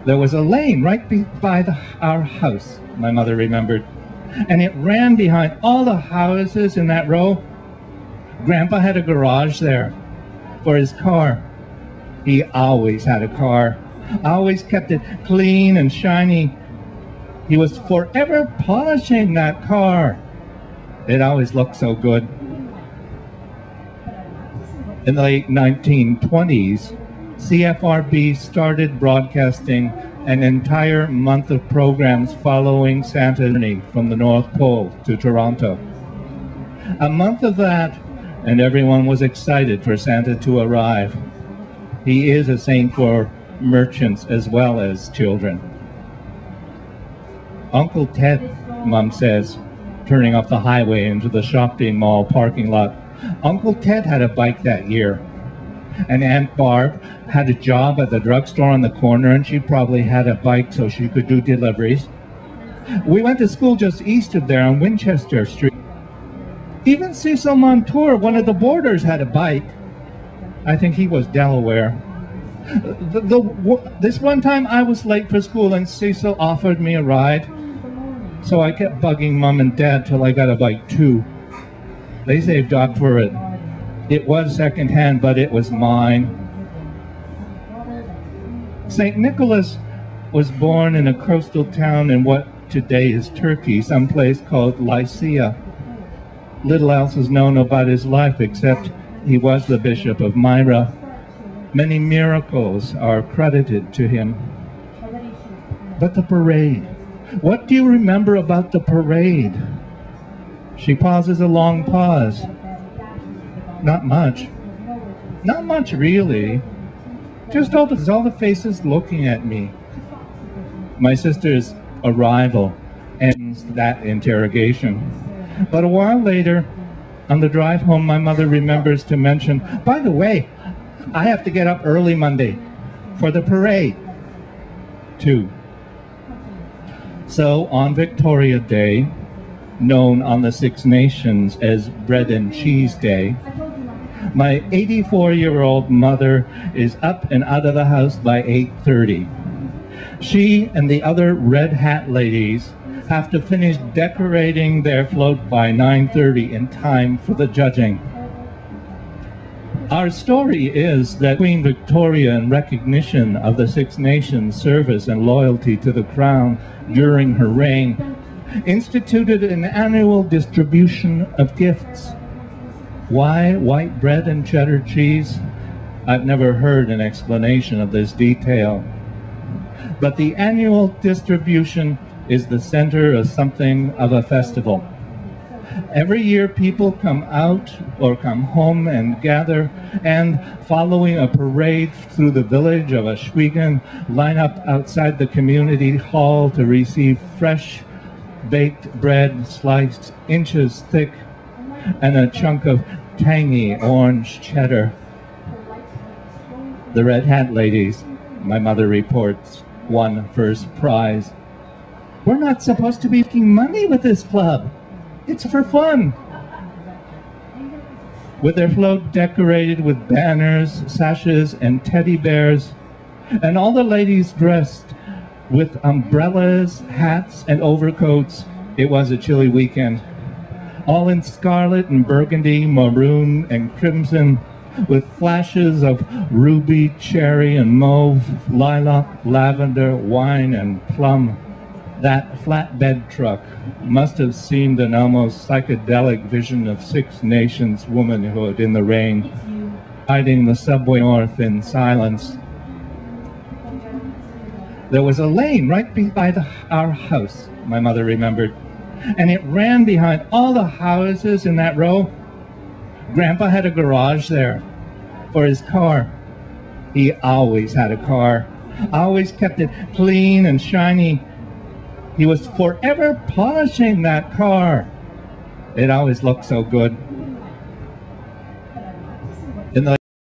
There was a lane right by our house, my mother remembered, and it ran behind all the houses in that row. Grandpa had a garage there for his car. He always had a car, always kept it clean and shiny. He was forever polishing that car. It always looked so good. In the late 1920s, CFRB started broadcasting an entire month of programs following Santa's journey from the North Pole to Toronto. A month of that, and everyone was excited for Santa to arrive. He is a saint for merchants as well as children. Uncle Ted, Mom says, turning up the highway into the shopping mall parking lot. Uncle Ted had a bike that year. And Aunt Barb had a job at the drugstore on the corner, and she probably had a bike so she could do deliveries. We went to school just east of there on Winchester Street. Even Cecil Montour, one of the boarders, had a bike. I think he was Delaware. This one time I was late for school and Cecil offered me a ride. So I kept bugging Mom and Dad till I got a bike too. They saved up for it. It was secondhand, but it was mine. St. Nicholas was born in a coastal town in what today is Turkey, someplace called Lycia. Little else is known about his life except he was the Bishop of Myra. Many miracles are credited to him. But the parade. What do you remember about the parade? She pauses a long pause. Not much. Not much, really. Just all the faces looking at me. My sister's arrival ends that interrogation. But a while later, on the drive home, my mother remembers to mention, by the way, I have to get up early Monday for the parade, too. So on Victoria Day, known on the Six Nations as Bread and Cheese Day, my 84-year-old mother is up and out of the house by 8:30. She and the other Red Hat ladies have to finish decorating their float by 9:30 in time for the judging. Our story is that Queen Victoria, in recognition of the Six Nations' service and loyalty to the Crown during her reign, instituted an annual distribution of gifts. Why white bread and cheddar cheese? I've never heard an explanation of this detail. But the annual distribution is the center of something of a festival. Every year people come out or come home and gather, and following a parade through the village of Ohsweken, line up outside the community hall to receive fresh baked bread sliced inches thick and a chunk of tangy orange cheddar. The Red Hat ladies, my mother reports, won first prize. We're not supposed to be making money with this club. It's for fun. With their float decorated with banners, sashes, and teddy bears, and all the ladies dressed with umbrellas, hats, and overcoats, it was a chilly weekend. All in scarlet and burgundy, maroon and crimson, with flashes of ruby, cherry, and mauve, lilac, lavender, wine, and plum. That flatbed truck must have seemed an almost psychedelic vision of Six Nations womanhood in the rain, riding the subway north in silence. There was a lane right by our house, my mother remembered, and it ran behind all the houses in that row. Grandpa had a garage there for his car. He always had a car, always kept it clean and shiny. He was forever polishing that car. It always looked so good.